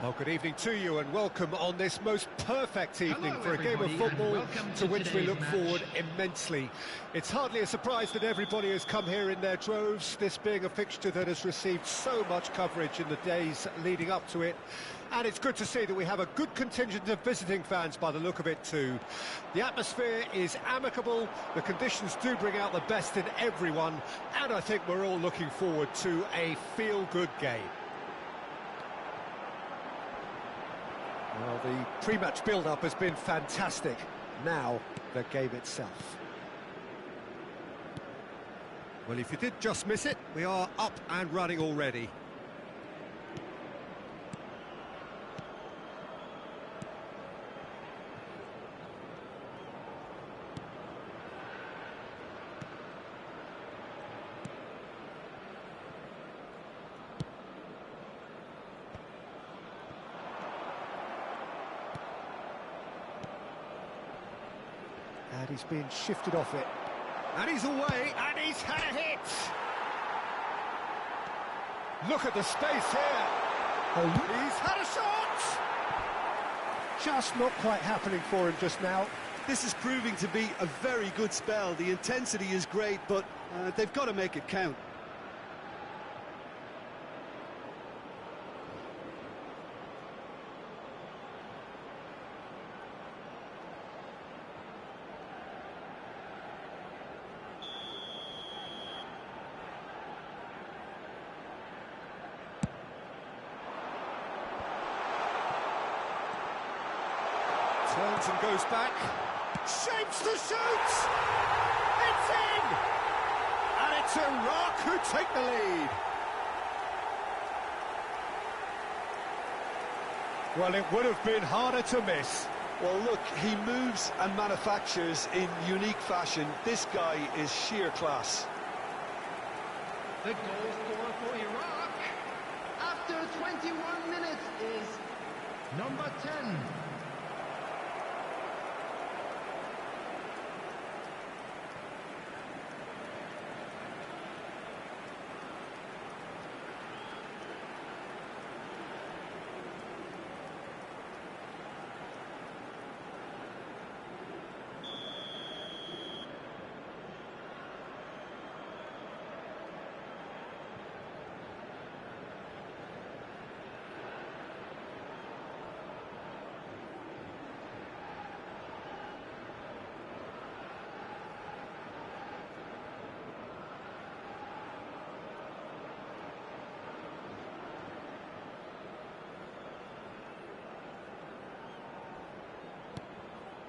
Well, good evening to you and welcome on this most perfect evening for a game of football to which we look forward immensely. It's hardly a surprise that everybody has come here in their droves, this being a fixture that has received so much coverage in the days leading up to it. And it's good to see that we have a good contingent of visiting fans by the look of it too. The atmosphere is amicable, the conditions do bring out the best in everyone, and I think we're all looking forward to a feel-good game. Well, the pre-match build-up has been fantastic. Now, the game itself. Well, if you did just miss it, we are up and running already. And he's being shifted off it. And he's away, and he's had a hit! Look at the space here! Oh, he's had a shot! Just not quite happening for him just now. This is proving to be a very good spell. The intensity is great, but they've got to make it count. Turns and goes back, shapes the shoot! It's in! And it's Iraq who take the lead. Well, it would have been harder to miss. Well, look, he moves and manufactures in unique fashion. This guy is sheer class. The goal scorer for Iraq after 21 minutes is number 10.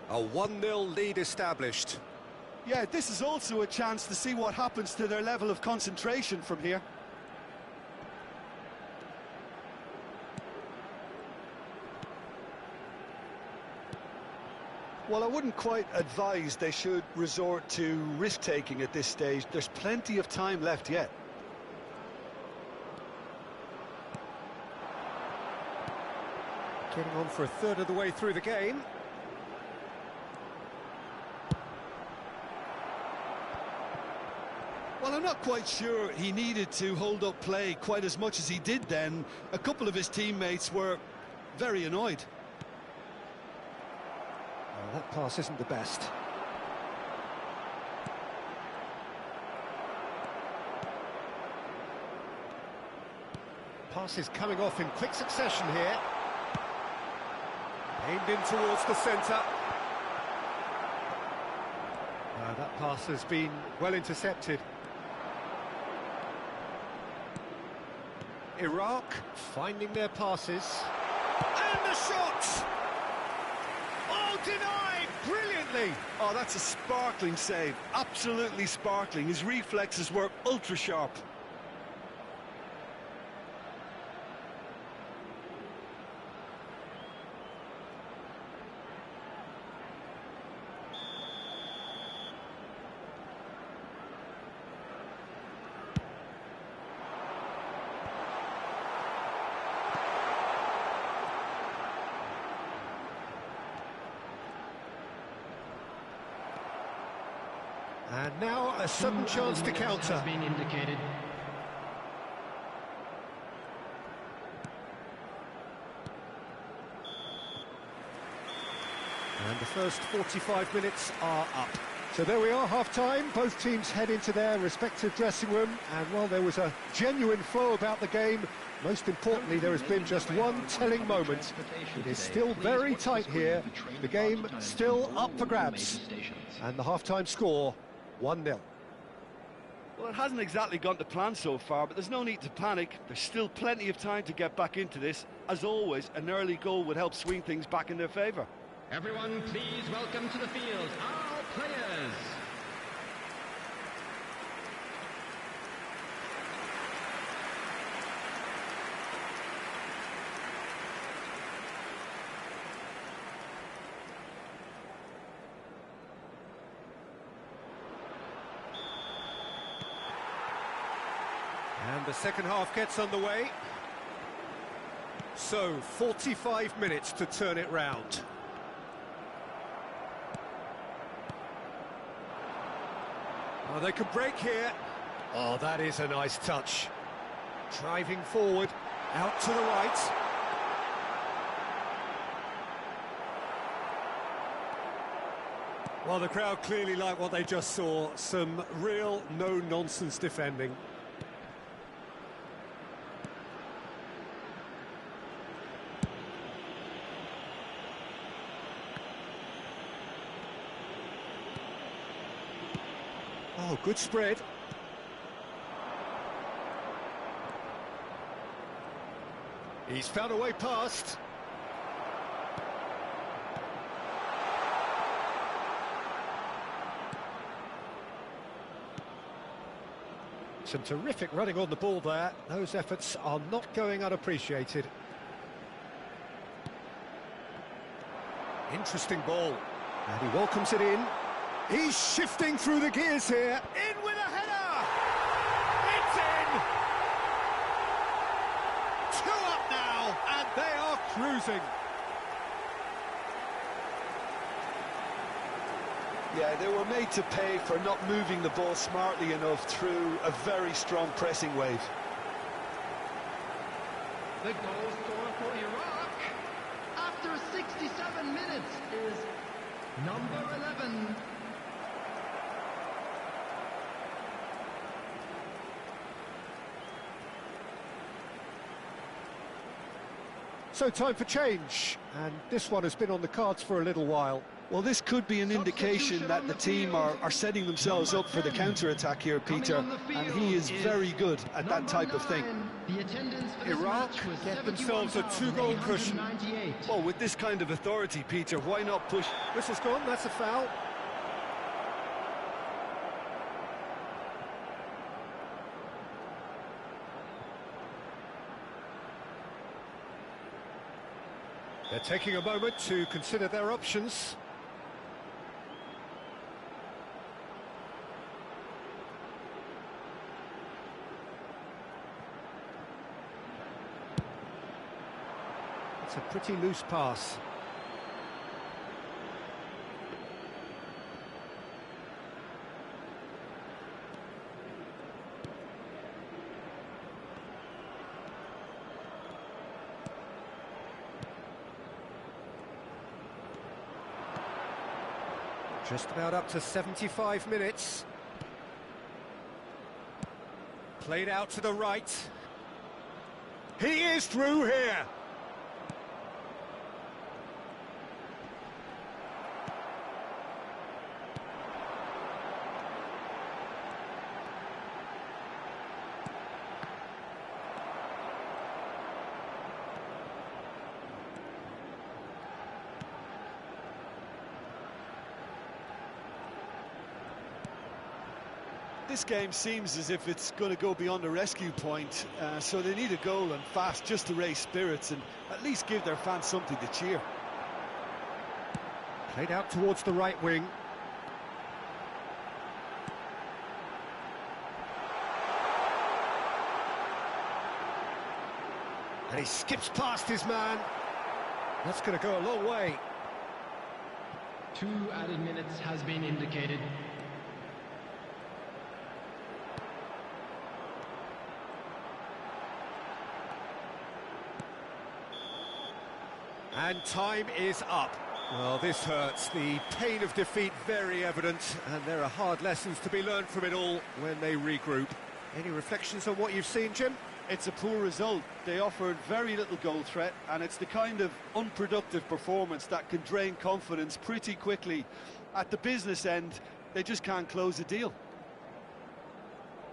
A 1-0 lead established. Yeah, this is also a chance to see what happens to their level of concentration from here. Well, I wouldn't quite advise they should resort to risk-taking at this stage. There's plenty of time left yet. Getting on for a third of the way through the game. Well, I'm not quite sure he needed to hold up play quite as much as he did then. A couple of his teammates were very annoyed. Well, that pass isn't the best. Passes coming off in quick succession here. Aimed in towards the centre. That pass has been well intercepted. Iraq finding their passes. And the shot! Oh, denied brilliantly! Oh, that's a sparkling save. Absolutely sparkling. His reflexes were ultra-sharp. And now a sudden chance to counter. Has been indicated. And the first 45 minutes are up. So there we are, half-time. Both teams head into their respective dressing room. And while there was a genuine flow about the game, most importantly, there has been just one telling moment. It is still very tight here. The game still up for grabs. And the half-time score, 1-0. Well, it hasn't exactly gone to plan so far, but there's no need to panic. There's still plenty of time to get back into this. As always, an early goal would help swing things back in their favour. Everyone, please welcome to the field our players. And the second half gets underway. So, 45 minutes to turn it round. Oh, they could break here. Oh, that is a nice touch. Driving forward, out to the right. Well, the crowd clearly like what they just saw. Some real no-nonsense defending. Oh, good spread. He's found a way past. Some terrific running on the ball there. Those efforts are not going unappreciated. Interesting ball. And he welcomes it in. He's shifting through the gears here. In with a header! It's in! 2 up now, and they are cruising. Yeah, they were made to pay for not moving the ball smartly enough through a very strong pressing wave. The goal scorer for Iraq after 67 minutes is number 11. So time for change, and this one has been on the cards for a little while. Well, this could be an indication that the team are setting themselves up for the counter-attack here, Peter, and he is very good at that type of thing. Iraq get themselves a 2-goal cushion. Well, with this kind of authority, Peter, why not push? Whistle's gone, that's a foul. They're taking a moment to consider their options. It's a pretty loose pass. Just about up to 75 minutes. Played out to the right. He is through here. This game seems as if it's going to go beyond a rescue point, so they need a goal and fast just to raise spirits and at least give their fans something to cheer. Played out towards the right wing. And he skips past his man. That's going to go a long way. 2 added minutes has been indicated. And time is up. Well, this hurts. The pain of defeat very evident, and there are hard lessons to be learned from it all when they regroup. Any reflections on what you've seen, Jim? It's a poor result. They offered very little goal threat, and it's the kind of unproductive performance that can drain confidence pretty quickly. At the business end, they just can't close the deal.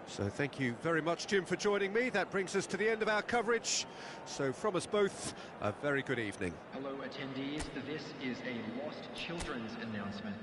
So thank you very much, Jim, for joining me. That brings us to the end of our coverage. So from us both, a very good evening. Hello, attendees. This is a Lost Children's announcement.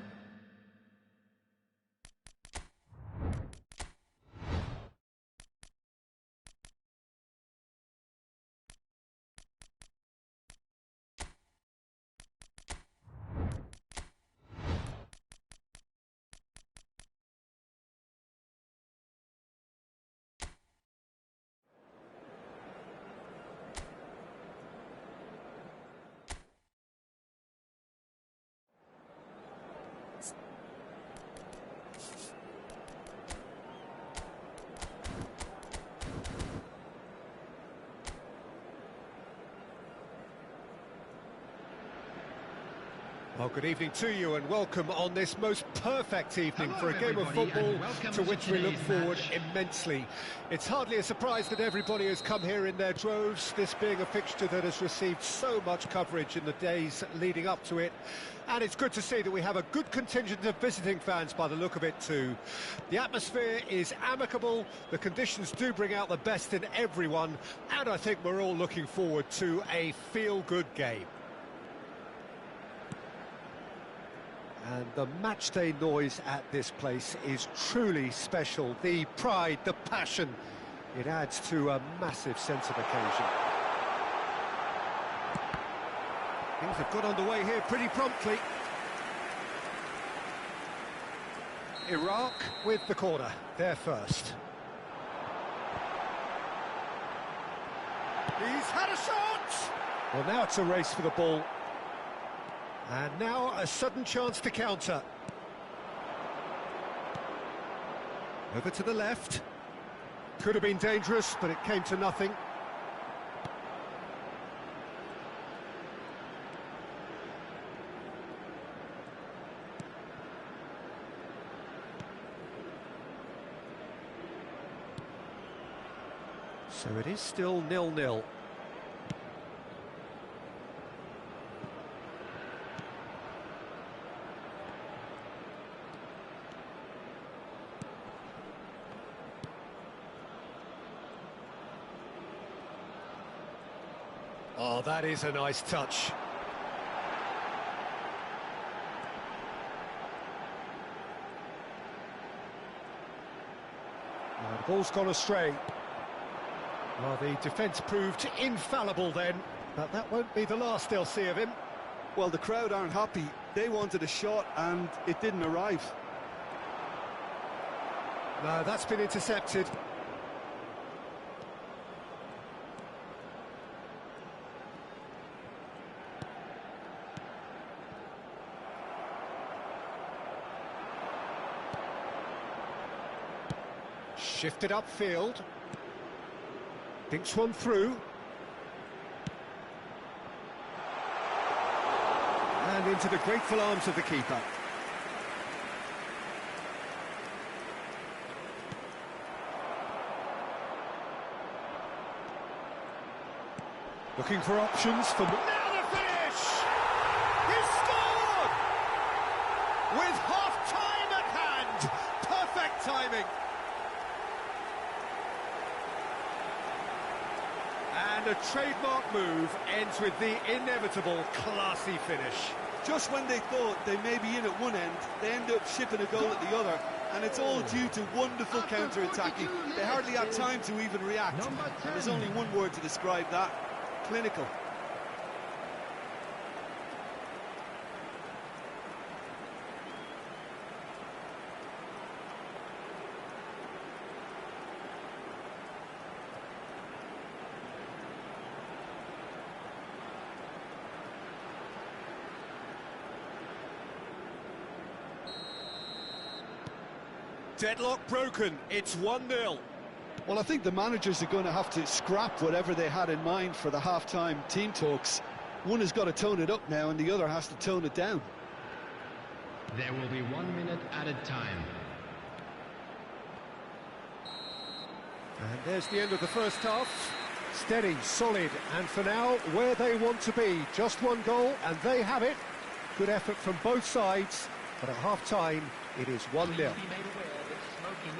Well, good evening to you and welcome on this most perfect evening for a game of football to which we look forward immensely. It's hardly a surprise that everybody has come here in their droves, this being a fixture that has received so much coverage in the days leading up to it. And it's good to see that we have a good contingent of visiting fans by the look of it too. The atmosphere is amicable, the conditions do bring out the best in everyone, and I think we're all looking forward to a feel-good game. And the matchday noise at this place is truly special. The pride, the passion, it adds to a massive sense of occasion. Things have got underway here pretty promptly. Iraq with the corner, there first. He's had a shot! Well, now it's a race for the ball. And now a sudden chance to counter. Over to the left. Could have been dangerous, but it came to nothing. So it is still 0-0. Oh, that is a nice touch. Now, the ball's gone astray. Well, the defence proved infallible then, but that won't be the last they'll see of him. Well, the crowd aren't happy. They wanted a shot, and it didn't arrive. No, that's been intercepted. Shifted upfield. Dinks one through. And into the grateful arms of the keeper. Looking for options for... Now the finish! He scored! With half-time at hand! Perfect timing! And a trademark move ends with the inevitable classy finish. Just when they thought they may be in at one end, they end up shipping a goal at the other, and it's all due to wonderful counter-attacking. They hardly had time to even react, and there's only one word to describe that: clinical. Deadlock broken, it's 1-0. Well, I think the managers are going to have to scrap whatever they had in mind for the half-time team talks. One has got to tone it up now and the other has to tone it down. There will be 1 minute added time. And there's the end of the first half. Steady, solid, and for now, where they want to be. Just one goal, and they have it. Good effort from both sides, but at half-time, it is 1-0.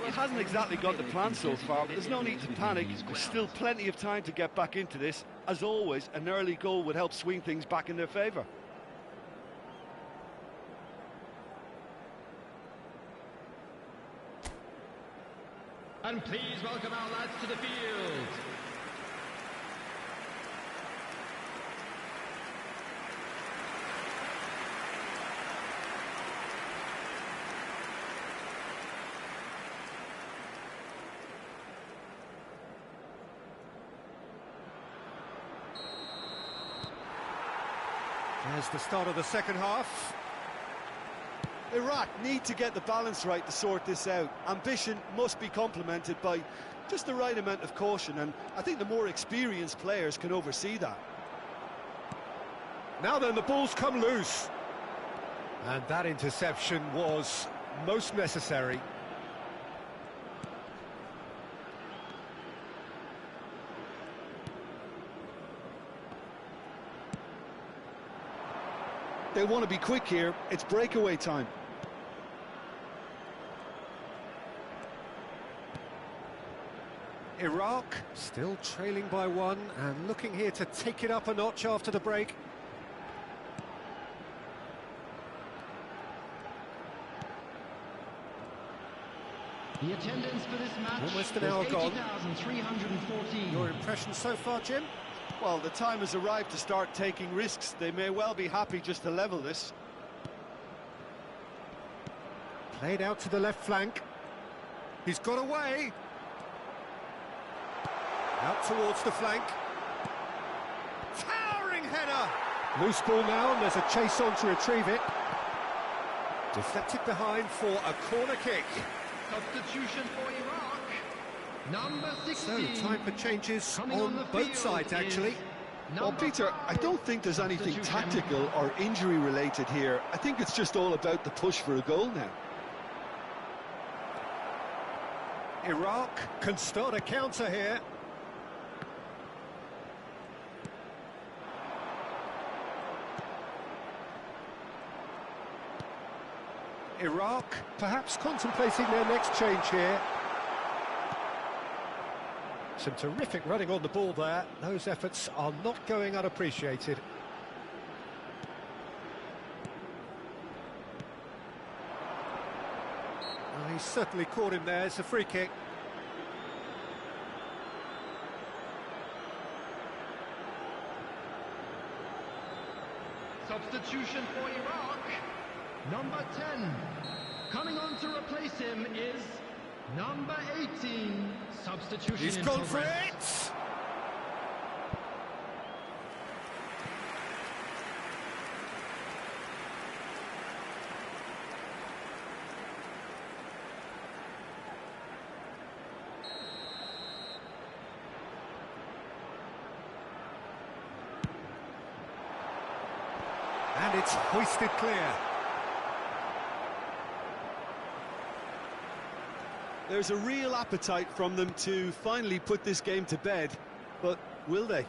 It hasn't exactly got the plan so far, but there's no need to panic. There's still plenty of time to get back into this. As always, an early goal would help swing things back in their favour. And please welcome our lads to the field. There's the start of the second half. Iraq need to get the balance right to sort this out. Ambition must be complemented by just the right amount of caution, and I think the more experienced players can oversee that. Now then, the ball's come loose. And that interception was most necessary. They want to be quick here. It's breakaway time. Iraq still trailing by one and looking here to take it up a notch after the break. The attendance for this match Almost an hour gone. 80,314. Your impression so far, Jim? Well, the time has arrived to start taking risks. They may well be happy just to level this. Played out to the left flank. He's got away. Out towards the flank. Towering header! Loose ball now, and there's a chase on to retrieve it. Deflected behind for a corner kick. Substitution for Iraq. Number 16. So, time for changes on both sides, actually. Well, Peter, I don't think there's anything tactical or injury-related here. I think it's just all about the push for a goal now. Iraq can start a counter here. Iraq perhaps contemplating their next change here. Some terrific running on the ball there. Those efforts are not going unappreciated. Well, he's certainly caught him there. It's a free kick. Substitution for Iraq. Number 10. Coming on to replace him is number 18. Substitution. He's gone for it! And it's hoisted clear. There's a real appetite from them to finally put this game to bed, but will they?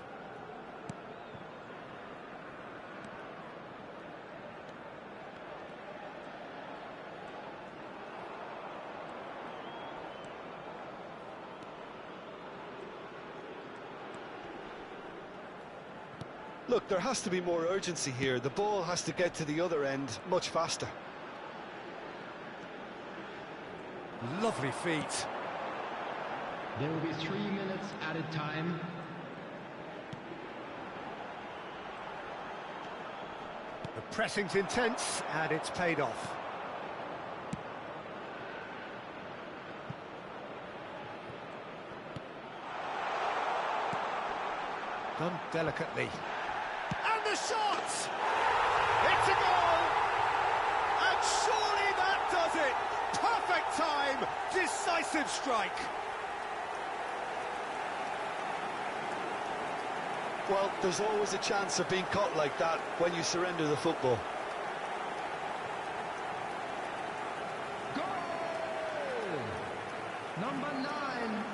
Look, there has to be more urgency here. The ball has to get to the other end much faster. Lovely feet. There will be 3 minutes added time. The pressing's intense, and it's paid off. Done delicately. And the shot! It's a goal! And surely that does it! Perfect time! Decisive strike! Well, there's always a chance of being caught like that when you surrender the football. Goal! Number 9.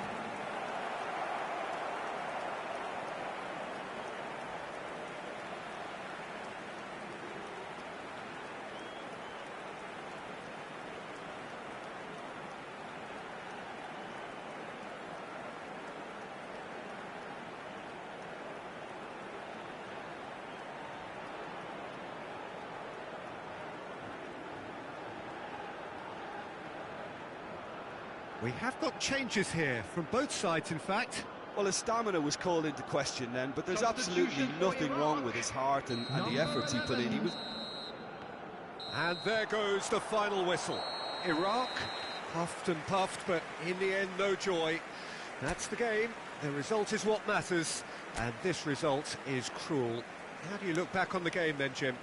We have got changes here, from both sides in fact. Well, his stamina was called into question then, but there's absolutely nothing wrong with his heart and the efforts he put in. And there goes the final whistle. Iraq, puffed and puffed, but in the end, no joy. That's the game. The result is what matters, and this result is cruel. How do you look back on the game then, Jim?